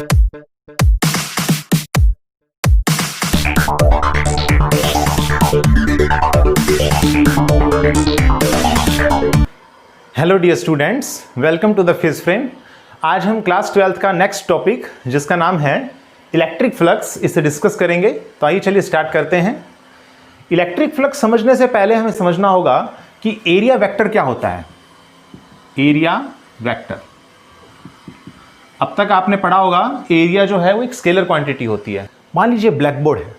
Hello dear students, welcome to the Phys Frame. आज हम class 12th का next topic जिसका नाम है इलेक्ट्रिक फ्लक्स, इसे डिस्कस करेंगे। तो आइए चलिए स्टार्ट करते हैं। इलेक्ट्रिक फ्लक्स समझने से पहले हमें समझना होगा कि एरिया वेक्टर क्या होता है। एरिया वेक्टर अब तक आपने पढ़ा होगा, एरिया जो है वो एक स्केलर क्वांटिटी होती है। मान लीजिए ब्लैक बोर्ड है,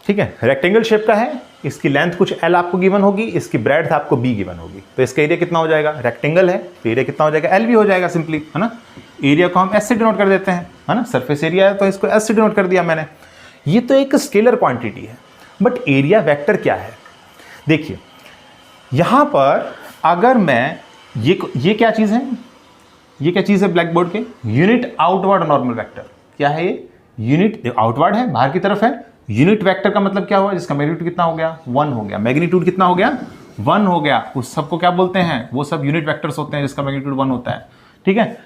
ठीक है, रेक्टेंगल शेप का है, इसकी लेंथ कुछ L आपको गिवन होगी, इसकी ब्रेड्थ आपको B गिवन होगी। तो इसका एरिया कितना हो जाएगा, रेक्टेंगल है तो एरिया कितना हो जाएगा, L भी हो जाएगा सिंपली, है ना। एरिया को हम S से डिनोट कर देते हैं, है ना, सरफेस एरिया है तो इसको S से डिनोट कर दिया मैंने। ये तो एक स्केलर क्वांटिटी है, बट एरिया वेक्टर क्या है। देखिए यहां पर अगर मैं ये क्या चीज़ है, ये क्या चीज़ है ब्लैक बोर्ड के, यूनिट आउटवर्ड नॉर्मल वेक्टर। क्या है ये, यूनिट आउटवर्ड है, बाहर की तरफ है। यूनिट वेक्टर का मतलब क्या हुआ, जिसका मैग्नीट्यूड कितना हो गया, 1 हो गया। मैग्नीट्यूड कितना हो गया, 1 हो गया। उस सबको क्या बोलते हैं, वो सब यूनिट वेक्टर्स होते हैं जिसका मैग्नीट्यूड 1 होता है, ठीक है।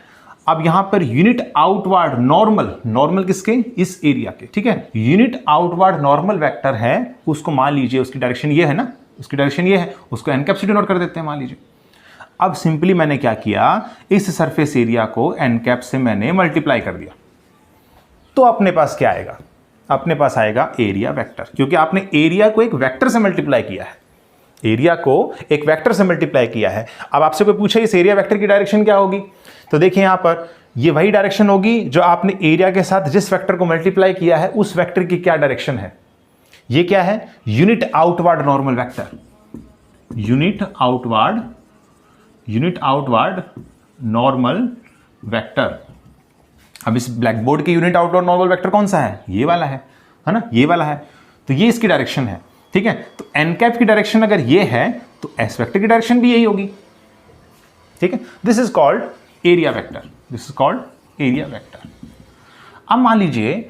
अब यहां per unit outward normal, normal किसके, इस एरिया के, ठीक है। यूनिट आउटवर्ड नॉर्मल वेक्टर है, उसको मान लीजिए उसकी डायरेक्शन ये है ना, उसकी डायरेक्शन ये है, उसको एन कैप से डिनोट कर देते हैं मान लीजिए। अब सिंपली मैंने क्या किया, इस सरफेस एरिया को एन कैप से मैंने मल्टीप्लाई कर दिया, तो अपने पास क्या आएगा, अपने पास आएगा एरिया वेक्टर, क्योंकि आपने एरिया को एक वेक्टर से मल्टीप्लाई किया है। एरिया को एक वेक्टर से मल्टीप्लाई किया है। अब आपसे कोई पूछे इस एरिया वेक्टर की डायरेक्शन क्या होगी, तो देखिए यहां पर ये वही डायरेक्शन होगी जो आपने एरिया के साथ जिस वेक्टर को मल्टीप्लाई किया है उस वेक्टर की क्या डायरेक्शन है। ये क्या है, unit outward normal vector, unit outward normal vector. अब इस ब्लैक बोर्ड के यूनिट आउटवर्ड नॉर्मल वेक्टर कौन सा है, ये वाला है ना, ये वाला है। तो ये इसकी डायरेक्शन है, ठीक है। तो एन कैप की डायरेक्शन अगर ये है तो एस वेक्टर की डायरेक्शन भी यही होगी, ठीक है। This is called area vector, this is called area vector. अब मान लीजिए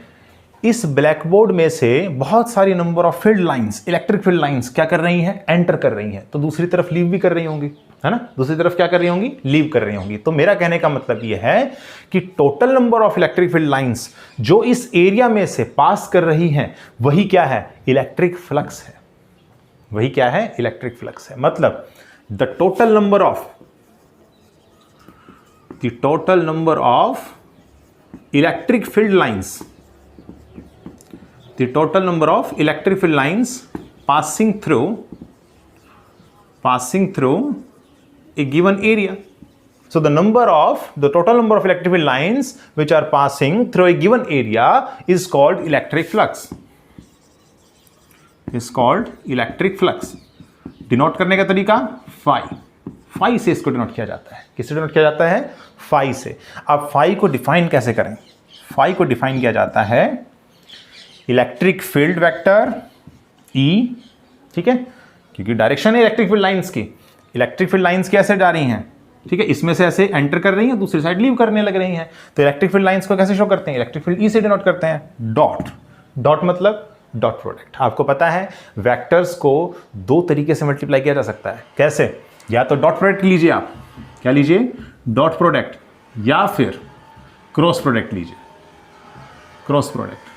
इस ब्लैक बोर्ड में से बहुत सारी number of field lines, electric field lines क्या कर रही हैं, एंटर कर रही हैं, तो दूसरी तरफ लीव भी कर रही होंगी, है ना। दूसरी तरफ क्या कर रही होंगी, लीव कर रही होंगी। तो मेरा कहने का मतलब यह है कि total number of electric field lines जो इस एरिया में से पास कर रही हैं वही क्या है, इलेक्ट्रिक फ्लक्स है। वही क्या है, इलेक्ट्रिक फ्लक्स है। मतलब the total number of electric field lines, the total number of electric field lines passing through a given area. So the total number of electric field lines which are passing through a given area is called electric flux. Is called electric flux. Denote करने का तरीका phi से इसको denote किया जाता है। किससे denote किया जाता है, फाई से। अब फाई को डिफाइन कैसे करें, फाई को डिफाइन किया जाता है इलेक्ट्रिक फील्ड वेक्टर E, ठीक है, क्योंकि डायरेक्शन है इलेक्ट्रिक फील्ड लाइंस की। इलेक्ट्रिक फील्ड लाइंस कैसे जा रही हैं, ठीक है, इसमें से ऐसे एंटर कर रही हैं, दूसरी साइड लीव करने लग रही हैं। तो इलेक्ट्रिक फील्ड लाइंस को कैसे शो करते हैं, इलेक्ट्रिक फील्ड E से डिनोट करते हैं, डॉट मतलब डॉट प्रोडक्ट। आपको पता है वेक्टर्स को दो तरीके से मल्टीप्लाई किया जा सकता है। कैसे, या तो डॉट प्रोडक्ट लीजिए आप, क्या लीजिए, डॉट प्रोडक्ट, या फिर क्रॉस प्रोडक्ट लीजिए, क्रॉस प्रोडक्ट।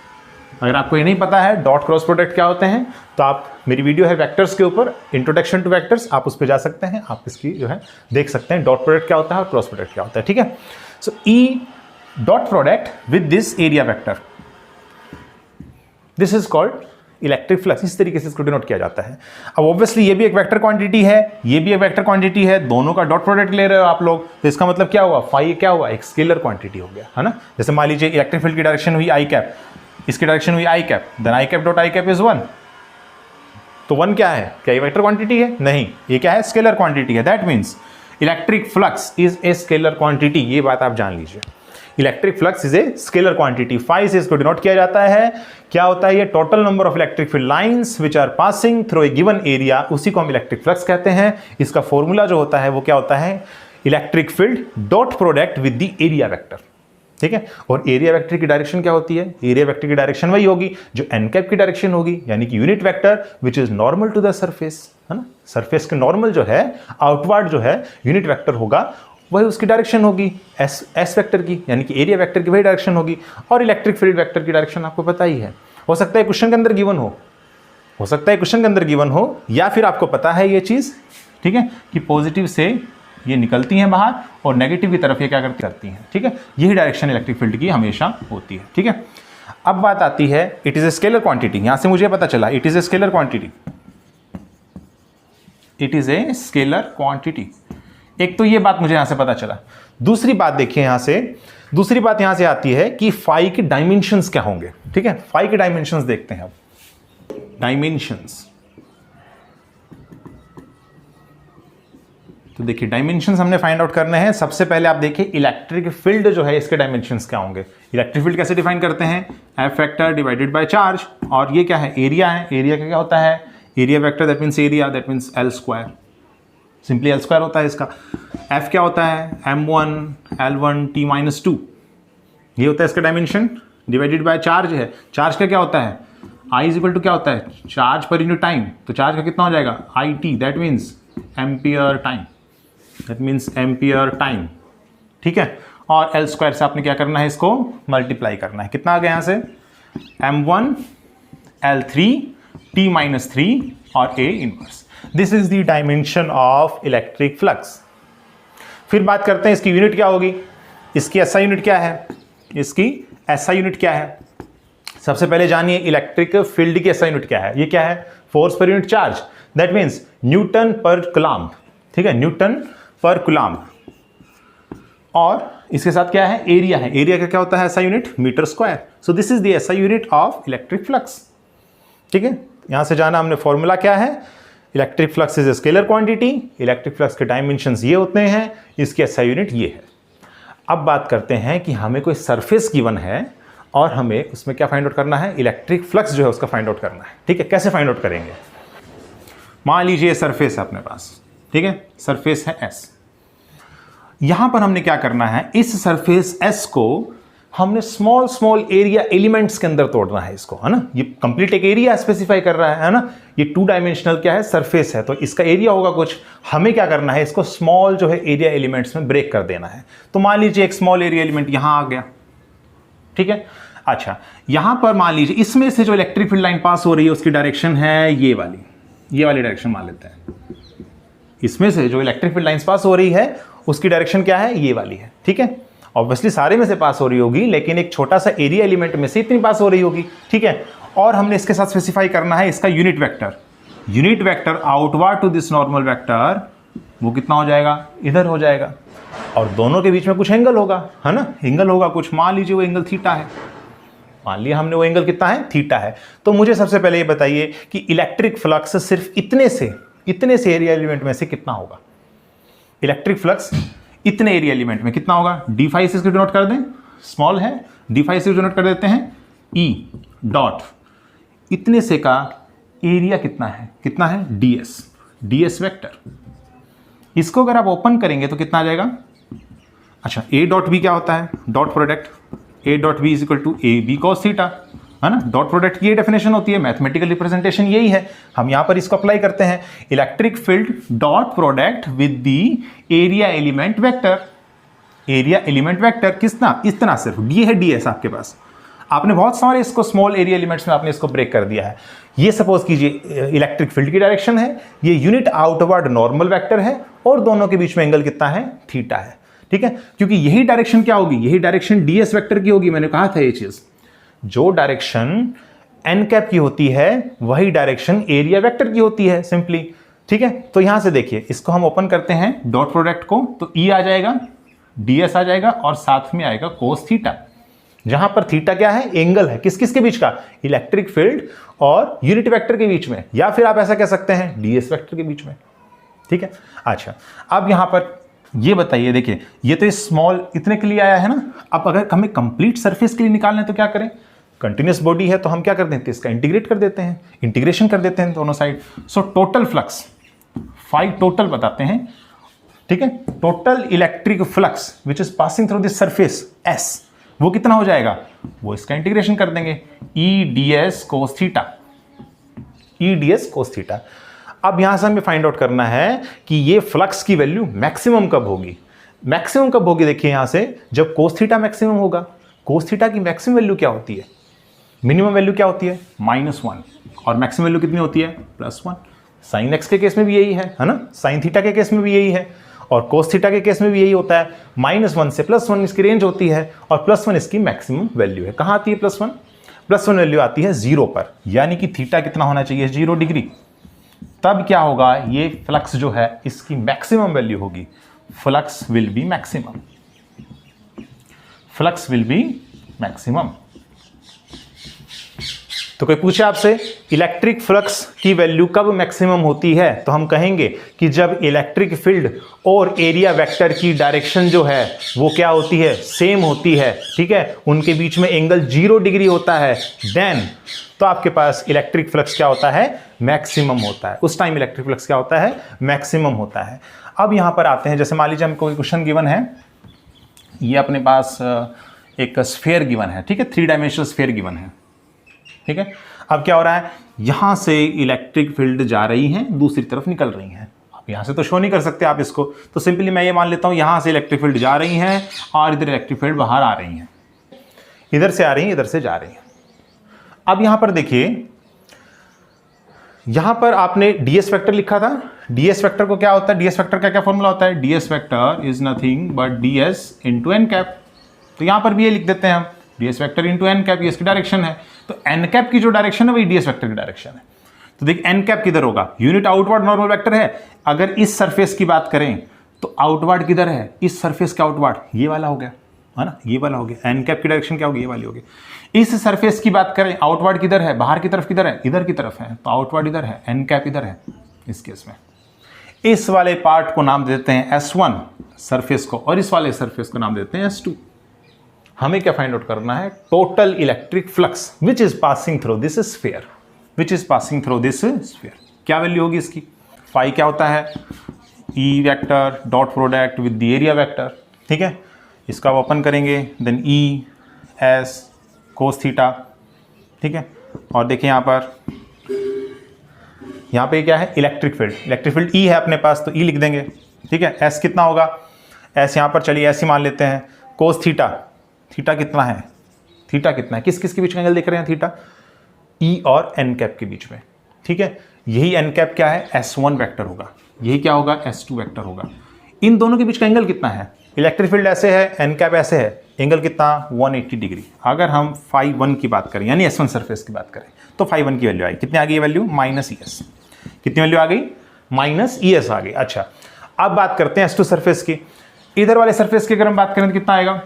अगर आपको ये नहीं पता है डॉट क्रॉस प्रोडक्ट क्या होते हैं, तो आप, मेरी वीडियो है वेक्टर्स के ऊपर, इंट्रोडक्शन टू वेक्टर्स, आप उस पर जा सकते हैं, आप इसकी जो है देख सकते हैं डॉट प्रोडक्ट क्या होता है और क्रॉस प्रोडक्ट क्या होता है, ठीक है। So E dot product with this area vector, this is called electric flux. इस तरीके से इसको डिनोट किया जाता है। अब ऑब्वियसली ये भी एक वेक्टर क्वांटिटी है, ये भी एक वेक्टर क्वांटिटी है, दोनों का डॉट प्रोडक्ट ले रहे हो आप लोग, तो इसका मतलब क्या हुआ, फाई क्या हुआ, एक स्केलर क्वांटिटी हो गया, है ना। जैसे मान लीजिए इलेक्ट्रिक फील्ड की डायरेक्शन हुई आई कैप, इसकी डायरेक्शन हुई I cap, then I cap dot I cap is 1। तो 1 क्या है, क्या ये वेक्टर क्वांटिटी है, नहीं, ये क्या है, स्केलर क्वांटिटी है। That means electric flux is a scalar quantity, ये बात आप जान लीजिए। Electric flux is a scalar quantity, phi से इसको डिनोट किया जाता है। क्या होता है, ये total number of electric field lines which are passing through a given area, उसी को हम इलेक्ट्रिक फ्लक्स कहते हैं। इसका फॉर्मूला जो होता है वो क्या होता है, electric field dot product with the area vector, ठीक है। और एरिया वेक्टर की डायरेक्शन क्या होती है, एरिया वेक्टर की डायरेक्शन वही होगी जो एन कैप की डायरेक्शन होगी, यानी कि unit vector which is normal to the surface, है ना। सरफेस के नॉर्मल जो है, आउटवर्ड जो है यूनिट वेक्टर होगा, वही उसकी डायरेक्शन होगी एस वेक्टर की, यानी कि एरिया वेक्टर की वही डायरेक्शन होगी। और इलेक्ट्रिक फील्ड वेक्टर की डायरेक्शन आपको पता ही है। हो सकता है क्वेश्चन के अंदर गिवन हो सकता है क्वेश्चन के अंदर गिवन हो, या फिर आपको पता है ये चीज़, ठीक है, कि पॉजिटिव से ये निकलती हैं बाहर और नेगेटिव की तरफ ये क्या करती हैं, ठीक है। यही डायरेक्शन इलेक्ट्रिक फील्ड की हमेशा होती है, ठीक है। अब बात आती है it is a scalar quantity. यहां से मुझे पता चला it is a scalar quantity, it is a scalar quantity. एक तो ये बात मुझे यहां से पता चला। दूसरी बात देखिए यहां से, दूसरी बात यहां से आती है कि फाई के डायमेंशंस क्या होंगे, ठीक है। फाई के डायमेंशंस देखते हैं अब। डायमेंशंस, तो देखिए डायमेंशंस हमने फाइंड आउट करने हैं। सबसे पहले आप देखिए इलेक्ट्रिक फील्ड जो है इसके डायमेंशंस क्या होंगे। इलेक्ट्रिक फील्ड कैसे डिफाइन करते हैं, F vector divided by charge, और ये क्या है, एरिया है। एरिया का क्या होता है, area vector that means area, that means L square, simply L square होता है इसका। एफ क्या होता है, m1 l1 t-2, ये होता है इसका डायमेंशन, डिवाइडेड बाय चार्ज है। चार्ज का क्या होता है, I इज इक्वल टू क्या होता है, चार्ज पर यूनिट टाइम, तो चार्ज का कितना हो जाएगा, IT, that means ampere time, that means ampere time, ठीक है। और एल स्क्वायर से आपने क्या करना है, इसको मल्टीप्लाई करना है। कितना आ गया यहाँ से, m1 l3 t-3 और A inverse. This is the dimension of electric flux. फिर बात करते हैं इसकी यूनिट क्या होगी, इसकी SI यूनिट क्या है, इसकी SI यूनिट क्या है। सबसे पहले जानिए इलेक्ट्रिक फील्ड की SI यूनिट क्या है। ये क्या है, force per unit charge, that means Newton per coulomb, ठीक है, न्यूटन पर कूलम्ब। और इसके साथ क्या है, एरिया है। एरिया का क्या होता है SI unit, metre square. So this is the SI unit of electric flux, ठीक है। यहां से जाना हमने फॉर्मूला क्या है, electric flux is a scalar quantity, electric flux के डायमेंशंस ये होते हैं, इसकी SI यूनिट ये है। अब बात करते हैं कि हमें कोई सरफेस गिवन है और हमें उसमें क्या फाइंड आउट करना है, इलेक्ट्रिक फ्लक्स जो है उसका फाइंड आउट करना है, ठीक है। कैसे फाइंड आउट करेंगे, मान लीजिए सरफेस है अपने पास, ठीक है, सरफेस है S। यहां पर हमने क्या करना है, इस सरफेस S को हमने स्मॉल स्मॉल एरिया एलिमेंट्स के अंदर तोड़ना है इसको, है ना। ये कंप्लीट एक एरिया स्पेसिफाई कर रहा है ना। ये 2 डायमेंशनल क्या है, सरफेस है, तो इसका एरिया होगा कुछ। हमें क्या करना है, इसको स्मॉल जो है एरिया एलिमेंट्स में ब्रेक कर देना है। तो मान लीजिए एक स्मॉल एरिया एलिमेंट यहां आ गया, ठीक है। अच्छा, यहां पर मान लीजिए इसमें से जो इलेक्ट्रिक फील्ड लाइन पास हो रही है उसकी डायरेक्शन है ये वाली डायरेक्शन मान लेते हैं। इसमें से जो इलेक्ट्रिक फील्ड लाइंस पास हो रही है उसकी डायरेक्शन क्या है, ये वाली है, ठीक है। ऑब्वियसली सारे में से पास हो रही होगी, लेकिन एक छोटा सा एरिया एलिमेंट में से इतनी पास हो रही होगी, ठीक है। और हमने इसके साथ स्पेसिफाई करना है इसका unit vector outward to this normal vector, वो कितना हो जाएगा, इधर हो जाएगा। और दोनों के बीच में कुछ एंगल होगा, है ना, एंगल होगा कुछ। मान लीजिए वो एंगल थीटा है, मान लिया हमने वो एंगल कितना है, थीटा है। तो मुझे सबसे पहले ये बताइए कि इलेक्ट्रिक फ्लक्स सिर्फ इतने से एरिया एलिमेंट में से कितना होगा। इलेक्ट्रिक फ्लक्स इतने एरिया एलिमेंट में कितना होगा, d5 से इसको डिनोट कर दें, स्मॉल है, d5 से डिनोट कर देते हैं, E डॉट इतने से का एरिया कितना है ds वेक्टर। इसको अगर आप ओपन करेंगे तो कितना आ जाएगा, अच्छा A डॉट बी क्या होता है, dot product A dot B is equal to A B cos theta, है ना। डॉट प्रोडक्ट की ये डेफिनेशन होती है, मैथमेटिकल रिप्रेजेंटेशन यही है। हम यहां पर इसको अप्लाई करते हैं, electric field dot product with the area element vector. Area element vector कितना, इतना सिर्फ, ये है ds आपके पास। आपने बहुत सारे इसको स्मॉल एरिया एलिमेंट्स में आपने इसको ब्रेक कर दिया है। ये सपोज कीजिए इलेक्ट्रिक फील्ड की डायरेक्शन है, ये यूनिट आउटवर्ड नॉर्मल वेक्टर है, और दोनों के बीच में एंगल कितना है, थीटा है, ठीक है। क्योंकि यही डायरेक्शन क्या होगी, यही डायरेक्शन ds वेक्टर की होगी। मैंने कहा था ये चीज, जो डायरेक्शन n कैप की होती है वही डायरेक्शन एरिया वेक्टर की होती है, सिंपली, ठीक है। तो यहां से देखिए इसको हम ओपन करते हैं डॉट प्रोडक्ट को, तो E आ जाएगा, ds आ जाएगा, और साथ में आएगा कोस थीटा, जहां पर थीटा क्या है, एंगल है, किस के बीच का, इलेक्ट्रिक फील्ड और यूनिट वेक्टर के बीच में, या फिर आप ऐसा कह सकते हैं ds वेक्टर के बीच में, ठीक है। अच्छा, अब यहां पर ये बताइए, देखिए ये तो स्मॉल इतने के लिए आया है ना। अब अगर हमें कंप्लीट सरफेस के लिए निकालना है तो क्या करें, कंटिन्यूस बॉडी है तो हम क्या कर देते हैं, इसका इंटीग्रेट कर देते हैं, इंटीग्रेशन कर देते हैं दोनों side. So total flux phi total बताते हैं, ठीक है। Total electric flux which is passing through this surface S, वो कितना हो जाएगा, वो इसका इंटीग्रेशन कर देंगे, E ds cos theta, E ds cos theta. अब यहां से हमें फाइंड आउट करना है कि ये फ्लक्स की वैल्यू मैक्सिमम कब होगी। मैक्सिमम कब होगी, देखिए यहां से जब कोस थीटा मैक्सिमम होगा। कोस थीटा की मैक्सिमम वैल्यू क्या होती है, मिनिमम वैल्यू क्या होती है -1, और मैक्सिमम वैल्यू कितनी होती है +1। साइन एक्स के केस में भी यही है ना, साइन थीटा के केस में भी यही है, और कोस थीटा के केस में भी यही होता है। -1 से +1 इसकी रेंज होती है, और +1 इसकी मैक्सिमम वैल्यू है। कहाँ आती है +1? +1 वैल्यू आती है 0 पर, यानी कि थीटा कितना होना चाहिए, 0 डिग्री। तब क्या होगा, ये फ्लक्स जो है इसकी मैक्सिमम वैल्यू होगी। Flux will be maximum, flux will be maximum. तो कोई पूछे आपसे इलेक्ट्रिक फ्लक्स की वैल्यू कब मैक्सिमम होती है, तो हम कहेंगे कि जब इलेक्ट्रिक फील्ड और एरिया वेक्टर की डायरेक्शन जो है वो क्या होती है, सेम होती है। ठीक है, उनके बीच में एंगल 0 डिग्री होता है, देन तो आपके पास इलेक्ट्रिक फ्लक्स क्या होता है, मैक्सिमम होता है। उस टाइम इलेक्ट्रिक फ्लक्स क्या होता है, मैक्सिमम होता है। अब यहां पर आते हैं, जैसे मान लीजिए हमको क्वेश्चन गिवन है, ये अपने पास एक स्फीयर गिवन है। ठीक है, 3 डायमेंशनल स्फीयर गिवन है। ठीक है, अब क्या हो रहा है, यहां से इलेक्ट्रिक फील्ड जा रही है, दूसरी तरफ निकल रही है। अब यहां से तो शो नहीं कर सकते आप इसको, तो सिंपली मैं ये मान लेता हूं यहां से इलेक्ट्रिक फील्ड जा रही है और इधर इलेक्ट्रिक फील्ड बाहर आ रही है, इधर से आ रही है, इधर से जा रही है। अब यहां पर देखिए, यहां पर आपने ds वेक्टर लिखा था। ds वेक्टर को क्या होता है, ds वेक्टर का क्या फॉर्मूला होता है, ds vector is nothing but ds into N cap. तो यहां पर भी ये लिख देते हैं हम, ds vector into N cap, ये इसकी डायरेक्शन है। तो एन कैप की जो डायरेक्शन है वही ds वेक्टर की डायरेक्शन है। तो देख एन कैप किधर होगा, यूनिट आउटवर्ड नॉर्मल वेक्टर है। अगर इस सरफेस की बात करें तो आउटवर्ड किधर है, इस सरफेस का आउटवर्ड ये वाला हो गया, है ना, ये वाला हो गया। एन कैप की डायरेक्शन क्या होगी, ये वाली होगी। इस सरफेस की बात करें, आउटवर्ड किधर है, बाहर की तरफ किधर है, इधर की तरफ है, तो आउटवर्ड इधर है, एन कैप इधर है। इस केस में इस वाले पार्ट को नाम देते हैं S1 सरफेस को, और इस वाले सरफेस को नाम देते हैं S2। हमें क्या फाइंड आउट करना है, total electric flux which is passing through this sphere, which is passing through this sphere. क्या वैल्यू होगी इसकी, फाई क्या होता है, E vector dot product with the area vector. ठीक है, इसका ओपन करेंगे, then E S cos theta. ठीक है, और देखिए यहाँ पे क्या है, electric field, electric field E है अपने पास, तो E लिख देंगे। ठीक है, S कितना होगा, S यहाँ पर चलिए S ही मान लेते हैं। कोस थीटा, थीटा कितना है, थीटा कितना है, किस किस के बीच का एंगल देख रहे हैं, थीटा E और एन कैप के बीच में। ठीक है, यही एन कैप क्या है, S1 वेक्टर होगा, यही क्या होगा, S2 वेक्टर होगा। इन दोनों के बीच का एंगल कितना है, इलेक्ट्रिक फील्ड ऐसे है, एन कैप ऐसे है, एंगल कितना 180 डिग्री। अगर हम φ1 की बात करें, यानी S1 सरफेस की बात करें, तो φ1 की वैल्यू आई, कितनी आ गई वैल्यू, -ES। कितनी वैल्यू आ गई, -ES आ गई। अच्छा, अब बात करते हैं S2 सरफेस की। इधर वाले सरफेस की अगर हम बात करें तो कितना आएगा,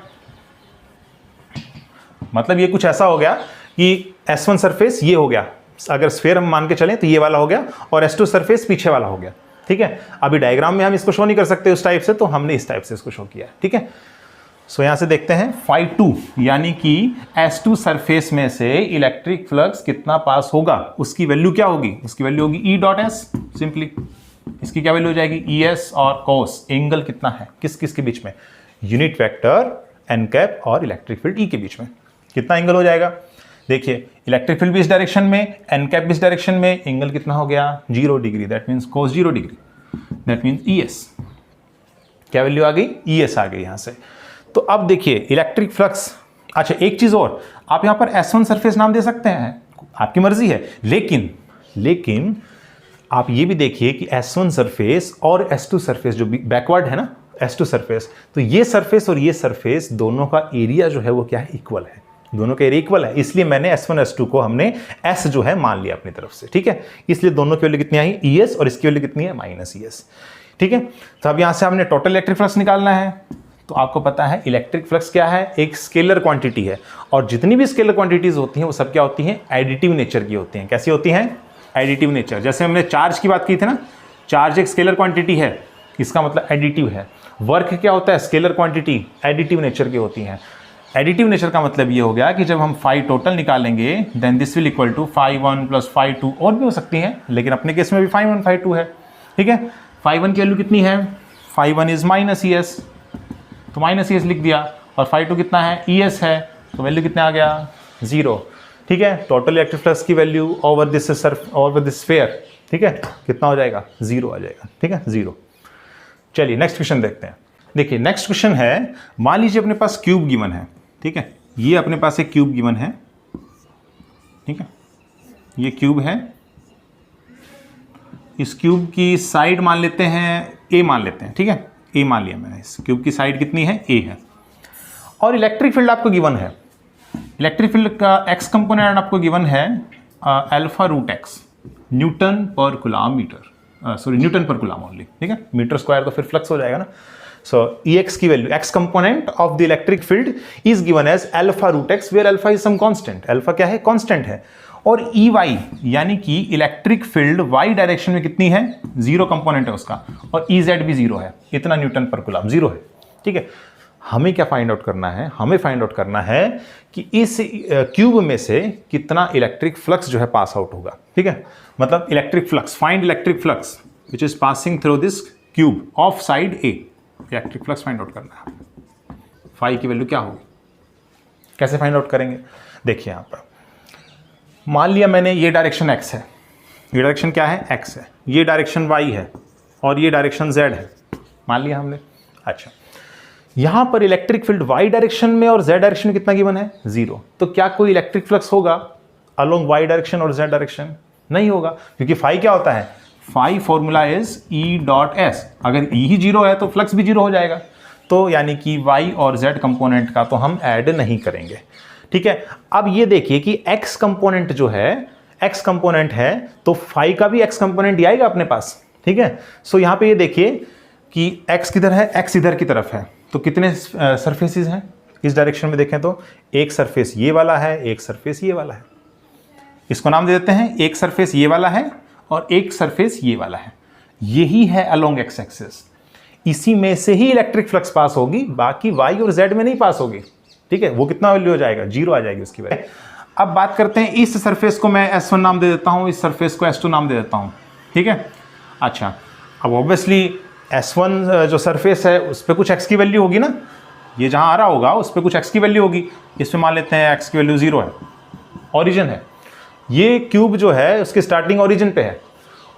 मतलब ये कुछ ऐसा हो गया कि S1 सरफेस ये हो गया, अगर स्फीयर हम मान के चलें तो ये वाला हो गया, और S2 सरफेस पीछे वाला हो गया। ठीक है, अभी डायग्राम में हम इसको शो नहीं कर सकते उस टाइप से, तो हमने इस टाइप से इसको शो किया है। ठीक है, सो यहां से देखते हैं φ2, यानी कि S2 सरफेस में से इलेक्ट्रिक फ्लक्स कितना पास होगा, उसकी वैल्यू क्या होगी, उसकी वैल्यू होगी E डॉट S। सिंपली इसकी क्या वैल्यू हो जाएगी, ES और cos, एंगल कितना है, किस किस के बीच में, यूनिट वेक्टर एन कैप और इलेक्ट्रिक फील्ड E के बीच में, कितना एंगल हो जाएगा। देखिए इलेक्ट्रिक फील्ड भी इस डायरेक्शन में, एन कैप भी इस डायरेक्शन में, एंगल कितना हो गया 0 degree, that means cos 0 degree, that means ES। क्या वैल्यू आ गई, ES आ गई यहां से। तो अब देखिए इलेक्ट्रिक फ्लक्स, अच्छा एक चीज और, आप यहां पर S1 सरफेस नाम दे सकते हैं, आपकी मर्जी है, लेकिन आप ये भी देखिए कि S1 सरफेस और S2 सरफेस जो बैकवर्ड है ना, S2 सरफेस, तो ये सरफेस और ये सरफेस दोनों का एरिया जो है वो क्या है, इक्वल है, दोनों का एरिया इक्वल है। इसलिए मैंने S1 S2 को हमने S जो है मान लिया अपनी तरफ से। ठीक है, इसलिए दोनों की वैल्यू कितनी आई, ES, और इसकी वैल्यू कितनी है, -ES। ठीक है, तो अब यहां से हमने टोटल इलेक्ट्रिक फ्लक्स निकालना है। तो आपको पता है इलेक्ट्रिक फ्लक्स क्या है, एक स्केलर क्वांटिटी है, और जितनी भी स्केलर क्वांटिटीज होती हैं वो सब क्या होती हैं, एडिटिव नेचर की होती हैं। कैसी होती हैं, एडिटिव नेचर। जैसे हमने चार्ज की बात की थी ना, चार्ज एक स्केलर क्वांटिटी है, इसका मतलब एडिटिव है। वर्क क्या होता है, स्केलर क्वांटिटी, एडिटिव नेचर की होती हैं। एडिटिव नेचर का मतलब ये हो गया कि जब हम फाई टोटल निकालेंगे, then this will equal to φ1 + φ2, और भी हो सकती है, लेकिन अपने केस में भी φ1 φ2 है। ठीक है, φ1 की वैल्यू कितनी है, φ1 इज -ES, तो -ES लिख दिया, और φ2 कितना है, ES है, तो वैल्यू कितना आ गया, 0। ठीक है, टोटल इलेक्ट्रिक फ्लक्स की वैल्यू ओवर दिस स्फीयर, ठीक है, कितना हो जाएगा, 0 आ जाएगा। ठीक है, 0। चलिए नेक्स्ट क्वेश्चन देखते हैं। देखिए नेक्स्ट क्वेश्चन है, मान लीजिए अपने पास क्यूब गिवन है, ठीक है, ये अपने पास एक क्यूब गिवन है, ठीक है, ये क्यूब है, इस क्यूब की साइड मान लेते हैं ए मान लेते हैं, ठीक है, ए मान लिया मैंने, इस क्यूब की साइड कितनी है, ए है, और इलेक्ट्रिक फील्ड आपको गिवन है, इलेक्ट्रिक फील्ड का एक्स कंपोनेंट आपको गिवन है alpha root x Newton per coulomb metre, sorry Newton per coulomb only, ठीक है, मीटर स्क्वायर तो फिर फ्लक्स हो जाएगा ना। सो ई एक्स की value, X component of the electric field is given as alpha root X, where alpha is some constant, alpha क्या है, कांस्टेंट है, और ई वाई यानी कि इलेक्ट्रिक फील्ड वाई डायरेक्शन में कितनी है, जीरो कंपोनेंट है उसका, और ई जेड भी जीरो है, इतना न्यूटन पर कूलम जीरो है, ठीक है। हमें क्या फाइंड आउट करना है, हमें फाइंड आउट करना है कि इस क्यूब में से कितना इलेक्ट्रिक फ्लक्स जो है पास आउट होगा, ठीक है, मतलब electric flux, find electric flux which is passing through this cube of side A, electric flux find out करना है, फाई की वैल्यू क्या होगी, कैसे फाइंड आउट करेंगे, देखिए यहां पर मान लिया मैंने ये डायरेक्शन x है, ये डायरेक्शन क्या है, x है, ये डायरेक्शन y है, और ये डायरेक्शन z है, मान लिया हमने। अच्छा, यहां पर इलेक्ट्रिक फील्ड y डायरेक्शन में और z डायरेक्शन में कितना गिवन है, जीरो, तो क्या कोई इलेक्ट्रिक फ्लक्स होगा अलोंग y डायरेक्शन और z डायरेक्शन, नहीं होगा, क्योंकि फाई क्या होता है, phi formula is E dot S, अगर E ही जीरो है तो फ्लक्स भी जीरो हो जाएगा, तो यानी कि y और z कंपोनेंट का तो हम ऐड नहीं करेंगे, ठीक है। अब ये देखिए कि x कंपोनेंट जो है, x कंपोनेंट है, तो फाई का भी x कंपोनेंट ही आएगा अपने पास, ठीक है। सो यहां पे ये देखिए कि x किधर है, x इधर की तरफ है, तो कितने सरफेसेस हैं इस डायरेक्शन में देखें तो, एक सरफेस ये वाला है, एक सरफेस ये वाला है, इसको नाम दे देते हैं, एक सरफेस ये वाला है और एक सरफेस ये वाला है, यही है अलोंग x एक्सिस, इसी में से ही इलेक्ट्रिक फ्लक्स पास होगी, बाकी y और z में नहीं पास होगी, ठीक है, वो कितना वैल्यू हो जाएगा, जीरो आ जाएगी उसकी वैल्यू। अब बात करते हैं, इस सरफेस को मैं S1 नाम दे देता हूं, इस सरफेस को S2 नाम दे देता हूं, ठीक है। अच्छा, अब ऑब्वियसली S1 जो सरफेस है उस पर कुछ x की वैल्यू होगी ना, ये जहां आ रहा होगा उस पर कुछ x की वैल्यू होगी, इसमें मान लेते हैं x की वैल्यू जीरो है, ओरिजिन है, ये क्यूब जो है उसकी स्टार्टिंग ओरिजिन पे है,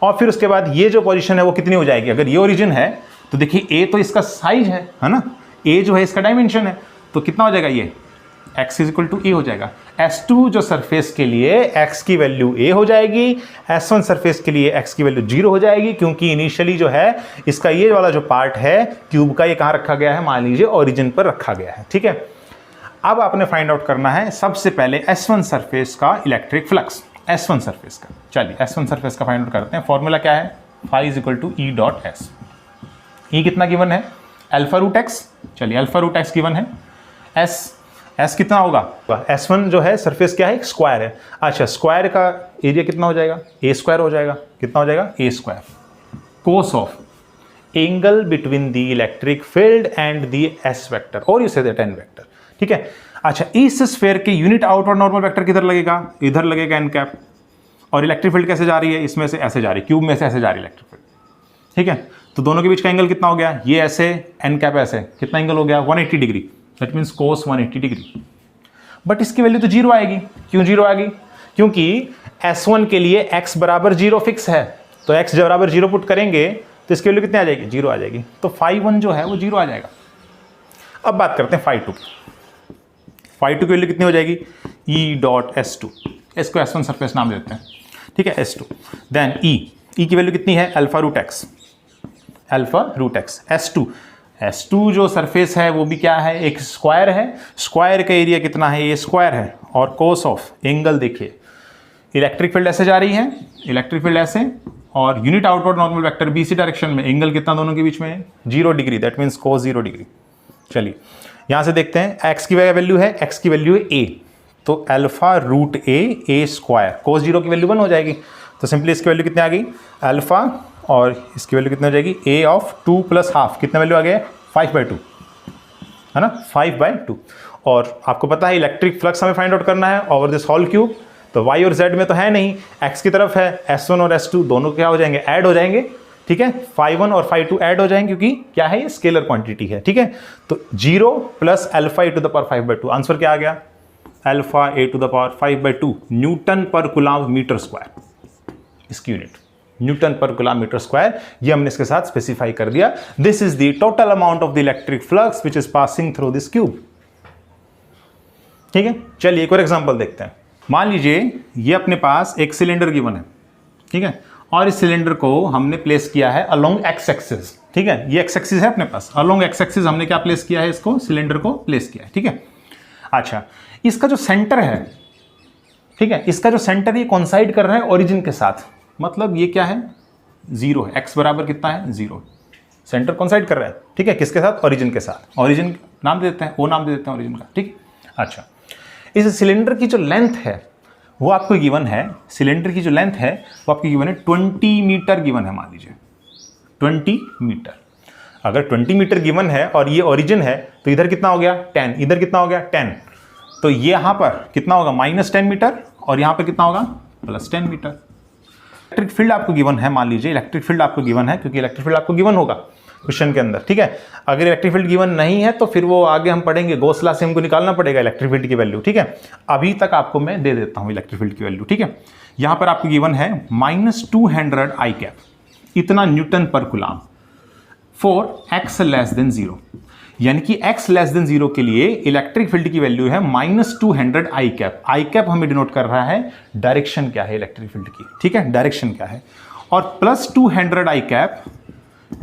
और फिर उसके बाद ये जो पोजीशन है वो कितनी हो जाएगी, अगर ये ओरिजिन है तो देखिए a तो इसका साइज है ना, a जो है इसका डायमेंशन है, तो कितना हो जाएगा, ये x इज इक्वल टू ए हो जाएगा। S2 जो सरफेस के लिए x की वैल्यू a हो जाएगी, S1 सरफेस के लिए x की वैल्यू 0 हो जाएगी, क्योंकि इनिशियली जो है इसका ये वाला जो पार्ट है क्यूब का, ये कहाँ रखा गया है, मान लीजिए ओरिजिन पर रखा गया है, ठीक है। अब आपने फाइंड आउट करना है सबसे पहले S1 सरफेस का इलेक्ट्रिक फ्लक्स, S1 सरफेस का, चलिए S1 सरफेस का फाइंड आउट करते हैं। फॉर्मूला क्या है, phi is equal to E dot S, E कितना गिवन है, अल्फा रूट एक्स, चलिए अल्फा रूट एक्स गिवन है, एस कितना होगा, S1 जो है सरफेस क्या है, स्क्वायर है, अच्छा स्क्वायर का एरिया कितना हो जाएगा, ए स्क्वायर हो जाएगा, कितना हो जाएगा, A square, cos of angle between the electric field and the S vector, और you say that N vector, ठीक है। अच्छा, इस स्फीयर के यूनिट आउटवर्ड नॉर्मल वेक्टर किधर लगेगा, इधर लगेगा एन कैप, और इलेक्ट्रिक फील्ड कैसे जा रही है, इसमें से ऐसे जा रही है, क्यूब में से ऐसे जा रही है इलेक्ट्रिक फील्ड, ठीक है। तो दोनों के बीच का एंगल कितना हो गया, ये ऐसे, एन कैप ऐसे, कितना एंगल हो गया, 180 degree, that means cos 180 degree. But इसकी वैल्यू तो जीरो आएगी, क्यों जीरो आएगी, क्योंकि S1 के लिए x बराबर जीरो फिक्स है, तो x बराबर जीरो पुट करेंगे तो इसकी वैल्यू कितनी आ जाएगी, जीरो आ जाएगी, तो फाई 1 जो है वो जीरो आ जाएगा। अब बात करते हैं फाई 2, फाई 2 की वैल्यू कितनी हो जाएगी, E डॉट S2, इसको S1 सरफेस नाम देते हैं, ठीक है, S2, देन E की वैल्यू कितनी है, alpha root X, alpha root X, S2 जो सरफेस है वो भी क्या है, एक स्क्वायर है, स्क्वायर का एरिया कितना है, ये स्क्वायर है, और कोस ऑफ एंगल देखिए, इलेक्ट्रिक फील्ड ऐसे जा रही है, इलेक्ट्रिक फील्ड ऐसे, और unit outward normal vector BC direction में, एंगल कितना दोनों के बीच में, 0 degree, that means cos 0 degree. चलिए यहां से देखते हैं, x की वैल्यू है, x की वैल्यू है a, तो अल्फा रूट a स्क्वायर, कोस 0 की वैल्यू 1 हो जाएगी, तो सिंपली इसकी वैल्यू कितनी आ गई, अल्फा, और इसकी वैल्यू कितनी हो जाएगी, a ऑफ 2 प्लस हाफ, कितना वैल्यू आ गया, 5/2, है ना, 5/2। और आपको पता है इलेक्ट्रिक फ्लक्स हमें फाइंड आउट करना है ओवर दिस होल क्यूब, तो y और z में तो है नहीं, x की तरफ है, S1 और S2 दोनों क्या हो जाएंगे, ऐड हो जाएंगे, ठीक है, φ1 और φ2 ऐड हो जाएंगे, क्योंकि क्या है, ये स्केलर क्वांटिटी है, ठीक है। तो 0 plus alpha A to the power 5/2, answer क्या आ गया, alpha A to the power 5/2 newton per coulomb metre square, इसकी unit, newton per coulomb metre square, ये हमने इसके साथ स्पेसिफाई कर दिया। This is the total amount of the electric flux which is passing through this cube. ठीक है, चलिए एक और एग्जांपल देखते हैं। मान लीजिए ये अपने पास एक सिलेंडर गिवन है, ठीक है, और इस सिलेंडर को हमने प्लेस किया है अलोंग एक्स एक्सिस। ठीक है, ये एक्स एक्सिस है अपने पास, अलोंग एक्स एक्सिस हमने क्या प्लेस किया है, इसको सिलेंडर को प्लेस किया है। ठीक है, अच्छा, इसका जो सेंटर है, ठीक है, इसका जो सेंटर ये कॉन्साइड कर रहा है ओरिजिन के साथ, मतलब ये क्या है, जीरो है, एक्स बराबर कितना है, जीरो। सेंटर कॉन्साइड कर रहा है, ठीक है, किसके साथ, ओरिजिन के साथ। ओरिजिन नाम दे देते हैं, वो नाम दे देते हैं ओरिजिन का। ठीक, अच्छा, इस सिलेंडर की जो लेंथ है वो आपको गिवन है, सिलेंडर की जो लेंथ है वो आपको गिवन है 20 मीटर गिवन है। मान लीजिए 20 मीटर, अगर 20 मीटर गिवन है और ये ओरिजिन है तो इधर कितना हो गया 10, इधर कितना हो गया 10, तो ये यहाँ पर कितना होगा -10 मीटर और यहाँ पर कितना होगा +10 मीटर। इलेक्ट्रिक फील्ड आपको गिवन है, मान लीजिए इलेक्ट्रिक फील्ड आपको गिवन है, क्योंकि इलेक्ट्रिक फील्ड आपको गिवन होगा क्वेश्चन के अंदर। ठीक है, अगर इलेक्ट्रिक फील्ड गिवन नहीं है तो फिर वो आगे हम पढ़ेंगे, गॉस लॉ से हमको निकालना पड़ेगा इलेक्ट्रिक फील्ड की वैल्यू। ठीक है, अभी तक आपको मैं दे देता हूं इलेक्ट्रिक फील्ड की वैल्यू। ठीक है, यहां पर आपको गिवन है -200 आई कैप, इतना Newton per coulomb for x less than 0, यानी कि x लेस देन 0 के लिए इलेक्ट्रिक फील्ड की वैल्यू है -200 आई कैप। आई कैप हमें डिनोट कर रहा है डायरेक्शन क्या है इलेक्ट्रिक फील्ड की। ठीक है, डायरेक्शन क्या है, और +200 आई कैप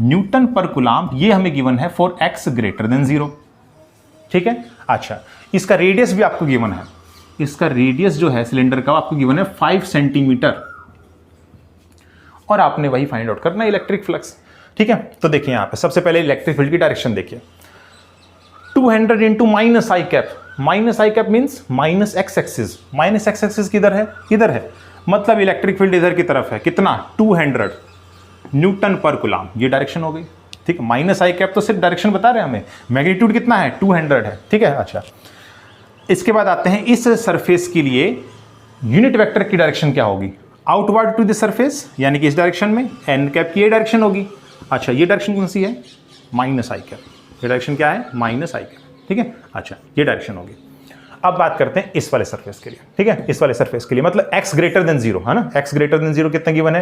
न्यूटन पर कूलम, ये हमें गिवन है फॉर x ग्रेटर देन 0। ठीक है, अच्छा, इसका रेडियस भी आपको गिवन है, इसका रेडियस जो है सिलेंडर का आपको गिवन है 5 सेंटीमीटर, और आपने वही फाइंड आउट करना है इलेक्ट्रिक फ्लक्स। ठीक है, तो देखिए यहां पे सबसे पहले इलेक्ट्रिक फील्ड की डायरेक्शन देखिए, 200 into minus I cap, minus I cap means minus X axis, minus X axis किधर है, इधर है, मतलब इलेक्ट्रिक फील्ड इधर की तरफ है, कितना 200 न्यूटन पर कूलम, ये डायरेक्शन हो गई। ठीक है, माइनस आई कैप तो सिर्फ डायरेक्शन बता रहे हैं हमें, मैग्नीट्यूड कितना है 200 है। ठीक है, अच्छा, इसके बाद आते हैं इस सरफेस के लिए यूनिट वेक्टर की डायरेक्शन क्या होगी, आउटवर्ड टू द सरफेस, यानी कि इस डायरेक्शन में एन कैप की ये डायरेक्शन होगी। अच्छा, ये डायरेक्शन कौन सी है, माइनस आई कैप, ये डायरेक्शन क्या है, माइनस आई कैप। ठीक है, अच्छा, ये डायरेक्शन होगी। अब बात करते हैं इस वाले सरफेस के लिए। ठीक है, इस वाले सरफेस के लिए मतलब x ग्रेटर देन 0 है ना, x ग्रेटर देन 0 कितना गिवन है,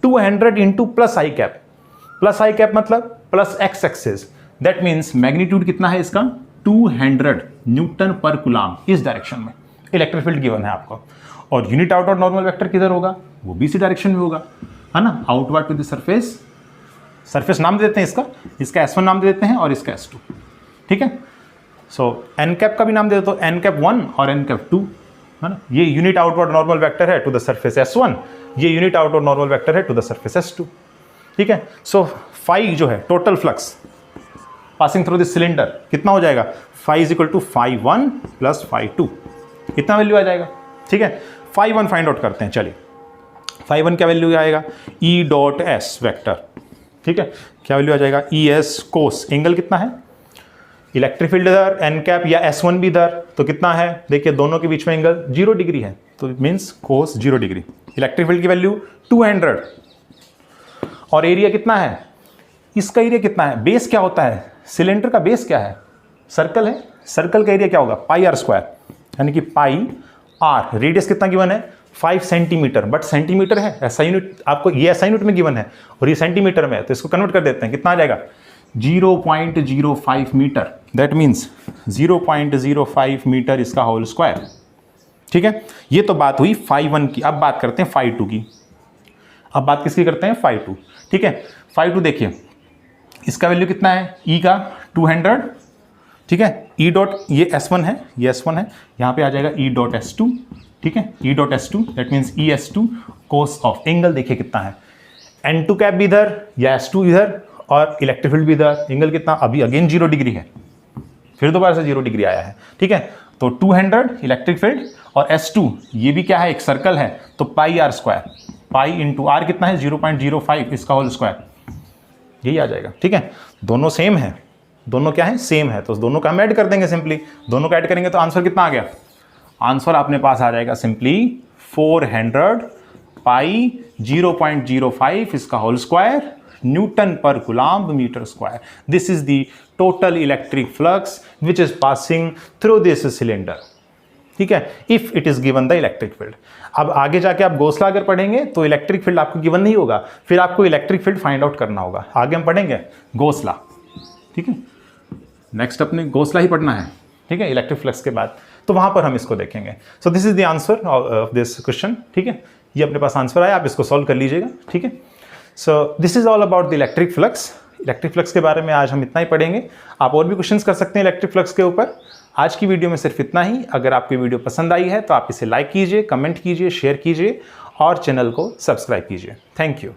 200 इंटू प्लस आई कैप, प्लस आई कैप मतलब plus x axis, that means magnitude कितना है इसका 200 न्यूटन पर कूलम इस डायरेक्शन में इलेक्ट्रिक फील्ड गिवन है आपको। और यूनिट आउटवर्ड नॉर्मल वेक्टर किधर होगा, वो भी इसी डायरेक्शन में होगा, है ना, outward to the surface. Surface नाम दे देते हैं इसका S1 नाम दे देते हैं और इसका S2। ठीक है, सो एन कैप का भी नाम दे दो, एन कैप 1 और एन कैप 2, है ना, ये यूनिट आउटवर्ड नॉर्मल वेक्टर है टू द सरफेस S1, ये यूनिट आउटवर्ड नॉर्मल वेक्टर है टू द सरफेस S2। ठीक है, सो फाई जो है total flux passing through this cylinder कितना हो जाएगा, phi is equal to φ1 plus φ2, इतना वैल्यू आ जाएगा। ठीक है, φ1 फाइंड आउट करते हैं, चलिए φ1 क्या वैल्यू आएगा, E डॉट एस वेक्टर। ठीक है, क्या वैल्यू आ जाएगा, ES कोस, एंगल कितना है, इलेक्ट्रिक फील्ड इधर, एन कैप या S1 भी इधर, तो कितना है, देखिए दोनों के बीच में एंगल 0 डिग्री है, तो it means cos 0 degree. Electric field की वैल्यू 200 और एरिया कितना है, इसका एरिया कितना है, बेस क्या होता है, सिलेंडर का बेस क्या है, सर्कल है, सर्कल का एरिया क्या होगा πr², यानी कि πr, रेडियस कितना गिवन है 5 सेंटीमीटर, बट सेंटीमीटर है, ऐसा यूनिट आपको, ये ऐसा यूनिट में गिवन है और ये सेंटीमीटर में है, तो इसको कन्वर्ट कर देते हैं, कितना आ जाएगा 0.05 मीटर, दैट मीन्स 0.05 मीटर इसका होल स्क्वायर। ठीक है, ये तो बात हुई φ1 की। अब बात करते हैं φ2 की, अब बात किसकी करते हैं, φ2। ठीक है, φ2 देखिए इसका वैल्यू कितना है, E का 200, ठीक है, E डॉट, ये S1 है, ये S1 है, यहाँ पे आ जाएगा E डॉट S2। ठीक है, E dot S2 that means ES2 cos of, angle देखिए कितना है, N2 कैप भी इधर या S2 इधर और इलेक्ट्रिक फील्ड भी इधर, एंगल कितना, अभी अगेन 0 डिग्री है, फिर दोबारा से 0 डिग्री आया है। ठीक है, तो 200 इलेक्ट्रिक फील्ड और S2 ये भी क्या है, एक सर्कल है, तो πr², पाई इंटू आर कितना है 0.05 इसका होल स्क्वायर, यही आ जाएगा। ठीक है, दोनों सेम है, दोनों क्या है, सेम है, तो दोनों का हम ऐड कर देंगे सिंपली, दोनों का ऐड करेंगे तो आंसर कितना आ गया, आंसर अपने पास आ जाएगा सिंपली 400 पाई 0.05 इसका whole square newton per coulomb metre square. This is the total electric flux which is passing through this cylinder. ठीक है, if it is given the electric field. अब आगे जाके आप गोसला अगर पढ़ेंगे तो इलेक्ट्रिक फील्ड आपको गिवन नहीं होगा, फिर आपको इलेक्ट्रिक फील्ड फाइंड आउट करना होगा। आगे हम पढ़ेंगे गोसला, ठीक है, नेक्स्ट अपने गोसला ही पढ़ना है, ठीक है, इलेक्ट्रिक फ्लक्स के बाद, तो वहां पर हम इसको देखेंगे। सो this is the answer of this question, ठीक है, ये अपने पास आंसर आया, आप इसको सॉल्व कर लीजिएगा, ठीक है। सो this is all about the electric flux. Electric flux के बारे में आज हम इतना ही पढ़ेंगे। आप और भी क्वेश्चंस कर सकते हैं इलेक्ट्रिक फ्लक्स के ऊपर। आज की वीडियो में सिर्फ इतना ही। अगर आपको वीडियो पसंद आई है तो आप इसे लाइक कीजिए, कमेंट कीजिए, शेयर कीजिए और चैनल को सब्सक्राइब कीजिए। Thank you.